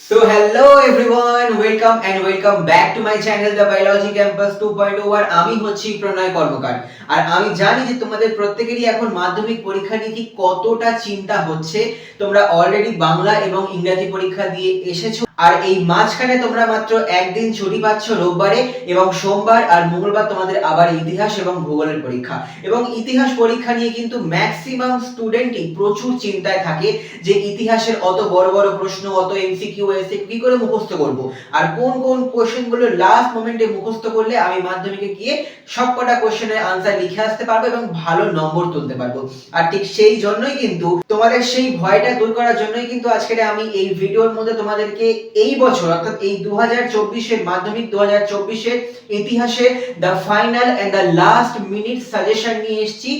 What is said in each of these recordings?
So hello everyone, welcome back to my channel The Biology Campus 2.0 আর আমি হচ্ছি প্রণয় কর্মকার। আর আমি জানি যে তোমাদের প্রত্যেকেরই এখন মাধ্যমিক পরীক্ষা নিয়ে ঠিক কতটা চিন্তা হচ্ছে। তোমরা অলরেডি বাংলা এবং ইংরেজি পরীক্ষা দিয়ে এসেছো, আর এই মাঝখানে তোমরা মাত্র একদিন ছুটি পাচ্ছ রোববারে, এবং সোমবার আর মঙ্গলবার তোমাদের আবার ইতিহাস এবং ভূগোলের পরীক্ষা। এবং ইতিহাস পরীক্ষা নিয়ে কিন্তু ম্যাক্সিমাম স্টুডেন্টই প্রচুর চিন্তায় থাকে যে ইতিহাসের অত বড় বড় প্রশ্ন, অত এমসিকিউ এসে কি করে মুখস্থ করব, আর কোন কোন কোশ্চেন গুলো লাস্ট মোমেন্টে মুখস্থ করলে আমি মাধ্যমিকে গিয়ে সবকটা কোশ্চেনের আনসার লিখে আসতে পারবো এবং ভালো নম্বর তুলতে পারবো। আর ঠিক সেই জন্যই কিন্তু তোমাদের সেই ভয়টা দূর করার জন্যই কিন্তু আজকে আমি এই ভিডিওর মধ্যে তোমাদেরকে এই বছর অর্থাৎ এই 2024 এর মাধ্যমিক 2024 এর ইতিহাসে the final and the last minute suggestion নিয়ে এসেছি।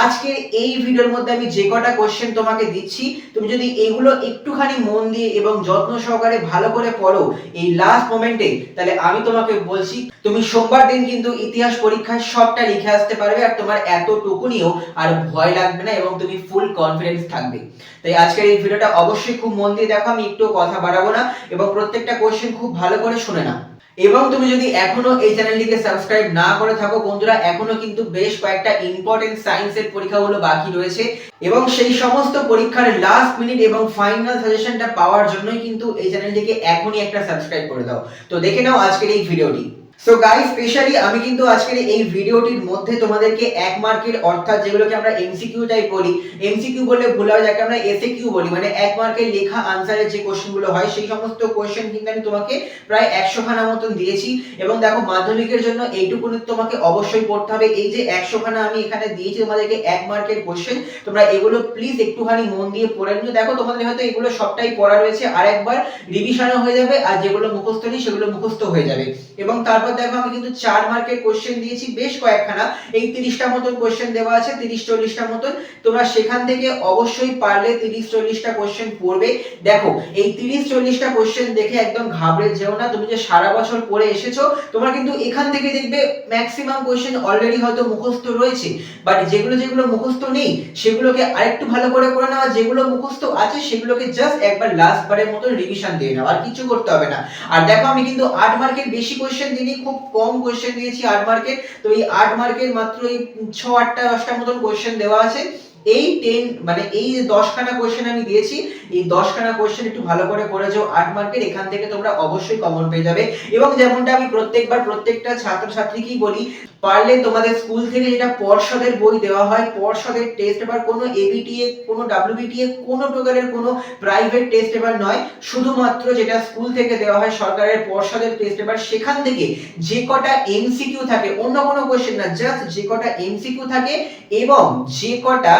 আজকের এই ভিডিওর মধ্যে আমি যে কটা কোশ্চেন তোমাকে দিচ্ছি, তুমি যদি এগুলো একটুখানি মন দিয়ে এবং যত্ন সহকারে ভালো করে পড়ো এই লাস্ট মোমেন্টে, তাহলে আমি তোমাকে বলছি তুমি সোমবার দিন কিন্তু ইতিহাস পরীক্ষায় সবটা লিখে আসতে পারবে, আর তোমার এতটুকুনিও আর ভয় লাগবে না এবং তুমি ফুল কনফিডেন্স থাকবে। তাই আজকের এই ভিডিওটা অবশ্যই খুব মন দিয়ে দেখো, আমি একটু কথা বাড়াবো না এবং প্রত্যেকটা কোশ্চেন খুব ভালো করে শুনে নাও। এবং তুমি যদি এখনো এই চ্যানেলটিকে সাবস্ক্রাইব না করে থাকো বন্ধুরা, এখনো কিন্তু বেশ কয়েকটা ইম্পর্টেন্ট সায়েন্সের পরীক্ষাগুলো বাকি রয়েছে, এবং সেই সমস্ত পরীক্ষার লাস্ট মিনিট এবং ফাইনাল সাজেশনটা পাওয়ার জন্যই কিন্তু এই চ্যানেলটিকে এখনই একটা সাবস্ক্রাইব করে দাও। তো দেখে নাও আজকের এই ভিডিওটি। সো গাইস, স্পেশালি আমি কিন্তু আজকের এই ভিডিওটির মধ্যে তোমাদেরকে এক মার্কের অর্থাৎ যেগুলোকে আমরা এমসিকিউ টাইপ বলি, এমসিকিউ বললে ভুল হবে, যাকে আমরা এসএকিউ বলি, মানে এক মার্কের লেখা আনসারের যে কোশ্চেনগুলো হয় সেই সমস্ত কোশ্চেন কিন্তু আমি তোমাকে প্রায় 100 খানা মতন দিয়েছি। এবং দেখো মাধ্যমিকের জন্য এইটুকু তোমাকে অবশ্যই পড়তে হবে। এই যে 100 খানা আমি এখানে দিয়েছি তোমাদেরকে এক মার্কের কোশ্চেন, তোমরা এগুলো প্লিজ একটুখানি মন দিয়ে পড়ে নিও। দেখো তোমাদের হয়তো এগুলো সবটাই পড়া রয়েছে, আর একবার রিভিশনও হয়ে যাবে, আর যেগুলো মুখস্থ নেই সেগুলো মুখস্থ হয়ে যাবে। এবং তারপর দেখো আমি কিন্তু 4 মার্কের কোশ্চেন দিয়েছি বেশ কয়েকখানা, এই 30টা মতন কোশ্চেন দেওয়া আছে, 30-40টা মতন। তোমরা সেখান থেকে অবশ্যই পারলে 30-40টা কোশ্চেন পড়বে। দেখো এই 30-40টা কোশ্চেন দেখে একদম ঘাবড়ে যেও না, তুমি যে সারা বছর পড়ে এসেছো, তোমরা কিন্তু এখান থেকে দেখবে ম্যাক্সিমাম কোশ্চেন অলরেডি হয়তো মুখস্থ রয়েছে, বাট যেগুলো যেগুলো মুখস্থ নেই সেগুলোকে আরেকটু ভালো করে করে নাও, যেগুলো মুখস্থ আছে সেগুলোকে জাস্ট একবার লাস্ট বারের মতো রিভিশন দিয়ে নাও, আর কিছু করতে হবে না। আর দেখো আমি কিন্তু 8 মার্কের বেশি কোশ্চেন দিইনি, খুব কম কোশ্চেন দিয়েছি 8 মার্কের। তো এই 8 মার্কের মাত্র এই 6-8টা 10টা মতন কোশ্চেন দেওয়া আছে। এই 10 মানে এই 10 খানা কোশ্চেন আমি দিয়েছি, এই 10 খানা কোশ্চেন একটু ভালো করে করেছো 8 মার্কের, এখান থেকে তোমরা অবশ্যই কমন পেয়ে যাবে। এবং যেমনটা আমি প্রত্যেকবার প্রত্যেকটা ছাত্রছাত্রীকেই বলি, পারলে তোমাদের স্কুল থেকে যেটা পর্ষদের বই দেওয়া হয়, পর্ষদের টেস্ট পেপার, কোনো এবিটিএ কোনো ডাব্লিউবিটিএ কোনো প্রকারের কোনো প্রাইভেট টেস্ট পেপার নয়, শুধুমাত্র যেটা স্কুল থেকে দেওয়া হয় সরকারের পর্ষদের টেস্ট পেপার, সেখান থেকে যে কটা এমসিকিউ থাকে, অন্য কোনো কোশ্চেন না, জাস্ট যে কটা এমসিকিউ থাকে এবং যে কটা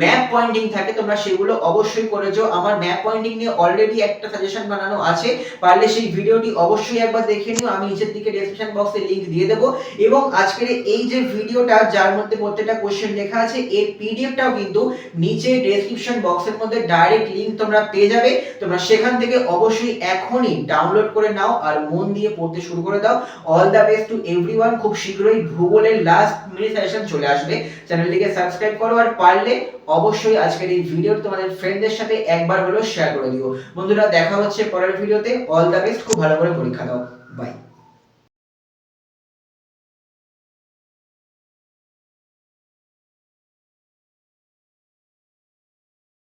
ম্যাপ পয়েন্টিং থাকে, তোমরা সেগুলো অবশ্যই করেছো। আমার ম্যাপ পয়েন্টিং নিয়ে অলরেডি একটা সাজেশন বানানো আছে, পারলে সেই ভিডিওটি অবশ্যই একবার দেখে নিও, আমি নিচের দিকে ডেসক্রিপশন বক্সে লিংক দিয়ে দেব। এবং আজকের এই যে ভিডিওটা যার মধ্যে প্রত্যেকটা কোশ্চেন লেখা আছে, এর পিডিএফটাও কিন্তু নিচে ডেসক্রিপশন বক্সের মধ্যে ডাইরেক্ট লিংক তোমরা পেয়ে যাবে। তোমরা সেখান থেকে অবশ্যই এখনই ডাউনলোড করে নাও আর মন দিয়ে পড়তে শুরু করে দাও। All the best to everyone. খুব শীঘ্রই ভূগোলের লাস্ট মিনিট সেশন চলে আসবে, চ্যানেলটিকে সাবস্ক্রাইব করো, আর পারলে অবশ্যই আজকের এই ভিডিও তোমাদের ফ্রেন্ডদের সাথে একবার হলেও শেয়ার করে দিও। বন্ধুরা দেখা হচ্ছে পরের ভিডিওতে। অল দ্য বেস্ট, খুব ভালো করে পরীক্ষা দাও।